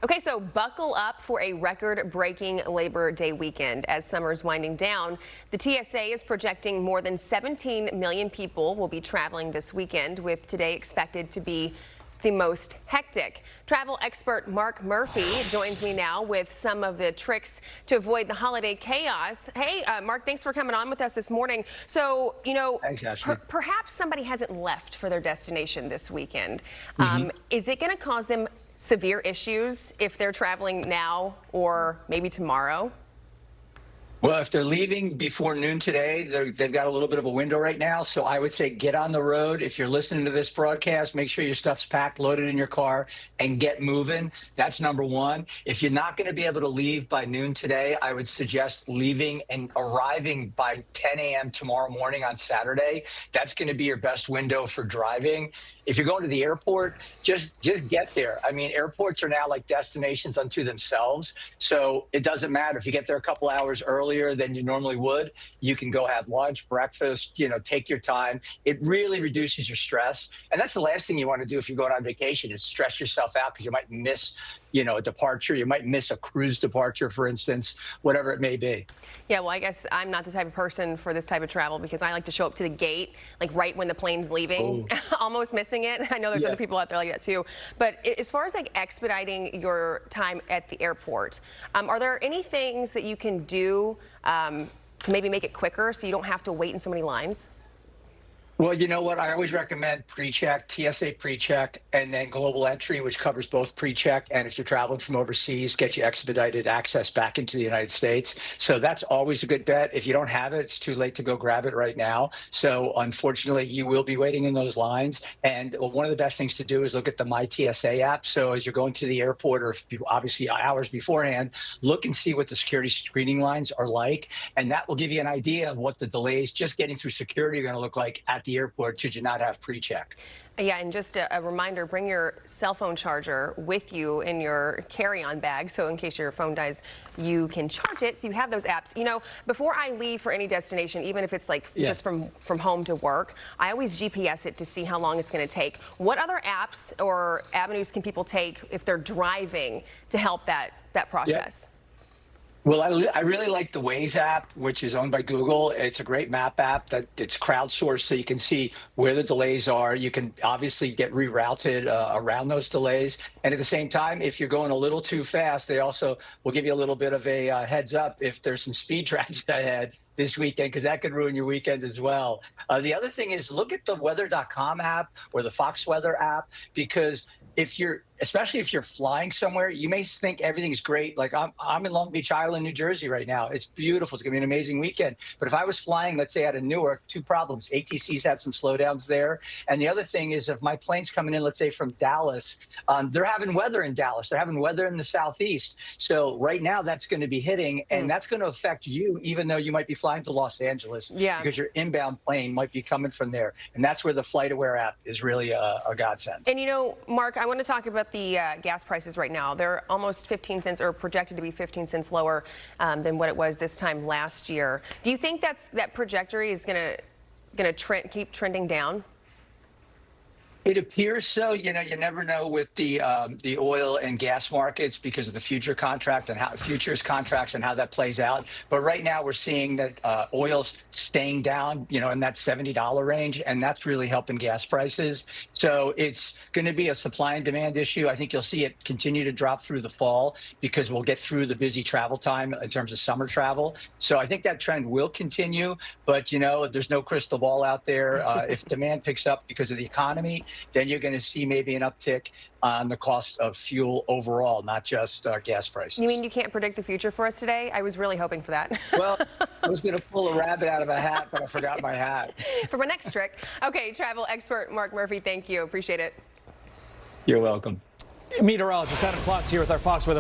Okay, so buckle up for a record-breaking Labor Day weekend. As summer's winding down, the TSA is projecting more than 17 million people will be traveling this weekend, with today expected to be the most hectic. Travel expert Mark Murphy joins me now with some of the tricks to avoid the holiday chaos. Hey, Mark, thanks for coming on with us this morning. So, Thanks, Ashley. Perhaps somebody hasn't left for their destination this weekend. Mm-hmm. Is it going to cause them severe issues if they're traveling now or maybe tomorrow? Well, if they're leaving before noon today, they've got a little bit of a window right now. So I would say get on the road. If you're listening to this broadcast, make sure your stuff's packed, loaded in your car, and get moving. That's number one. If you're not going to be able to leave by noon today, I would suggest leaving and arriving by 10 a.m. tomorrow morning on Saturday. That's going to be your best window for driving. If you're going to the airport, just get there. I mean, airports are now like destinations unto themselves. So it doesn't matter if you get there a couple hours earlier than you normally would. You can go have lunch, breakfast, take your time. It really reduces your stress. And that's the last thing you want to do if you're going on vacation is stress yourself out because you might miss, a departure. You might miss a cruise departure, for instance, whatever it may be. Yeah, well, I guess I'm not the type of person for this type of travel because I like to show up to the gate, like right when the plane's leaving, almost missing it. I know there's other people out there like that too. But as far as like expediting your time at the airport, are there any things that you can do to maybe make it quicker so you don't have to wait in so many lines? Well, you know what? I always recommend pre-check, TSA pre-check, and then global entry, which covers both pre-check. And if you're traveling from overseas, get you expedited access back into the United States. So that's always a good bet. If you don't have it, it's too late to go grab it right now. So unfortunately, you will be waiting in those lines. And one of the best things to do is look at the My TSA app. So as you're going to the airport, or obviously hours beforehand, look and see what the security screening lines are like. And that will give you an idea of what the delays just getting through security are going to look like at the airport should you not have pre-check. Yeah, and just a reminder, bring your cell phone charger with you in your carry-on bag, so in case your phone dies, you can charge it, so you have those apps. Before I leave for any destination, even if it's like just from home to work, I always GPS it to see how long it's going to take. What other apps or avenues can people take if they're driving to help that process? Well, I really like the Waze app, which is owned by Google. It's a great map app that it's crowdsourced, so you can see where the delays are. You can obviously get rerouted around those delays. And at the same time, if you're going a little too fast, they also will give you a little bit of a heads up if there's some speed traps ahead this weekend, because that could ruin your weekend as well. The other thing is look at the weather.com app or the Fox Weather app, because especially if you're flying somewhere, you may think everything's great. Like I'm in Long Beach Island, New Jersey right now. It's beautiful. It's gonna be an amazing weekend. But if I was flying, let's say out of Newark, two problems. ATC's had some slowdowns there. And the other thing is if my plane's coming in, let's say from Dallas, they're having weather in Dallas. They're having weather in the southeast. So right now that's gonna be hitting, and that's gonna affect you, even though you might be flying to Los Angeles, because your inbound plane might be coming from there. And that's where the FlightAware app is really a godsend. And Mark, I want to talk about the gas prices right now. They're almost 15 cents, or projected to be 15 cents lower than what it was this time last year. Do you think that trajectory is going to keep trending down? It appears so. You never know with the oil and gas markets because of the futures contracts and how that plays out. But right now we're seeing that oil's staying down, in that $70 range, and that's really helping gas prices. So it's going to be a supply and demand issue. I think you'll see it continue to drop through the fall because we'll get through the busy travel time in terms of summer travel. So I think that trend will continue, but there's no crystal ball out there. If demand picks up because of the economy, then you're going to see maybe an uptick on the cost of fuel overall, not just gas prices. You mean you can't predict the future for us today? I was really hoping for that. Well, I was going to pull a rabbit out of a hat, but I forgot my hat. For my next trick. Okay, travel expert Mark Murphy, thank you. Appreciate it. You're welcome. Meteorologist Adam Klotz here with our Fox Weather.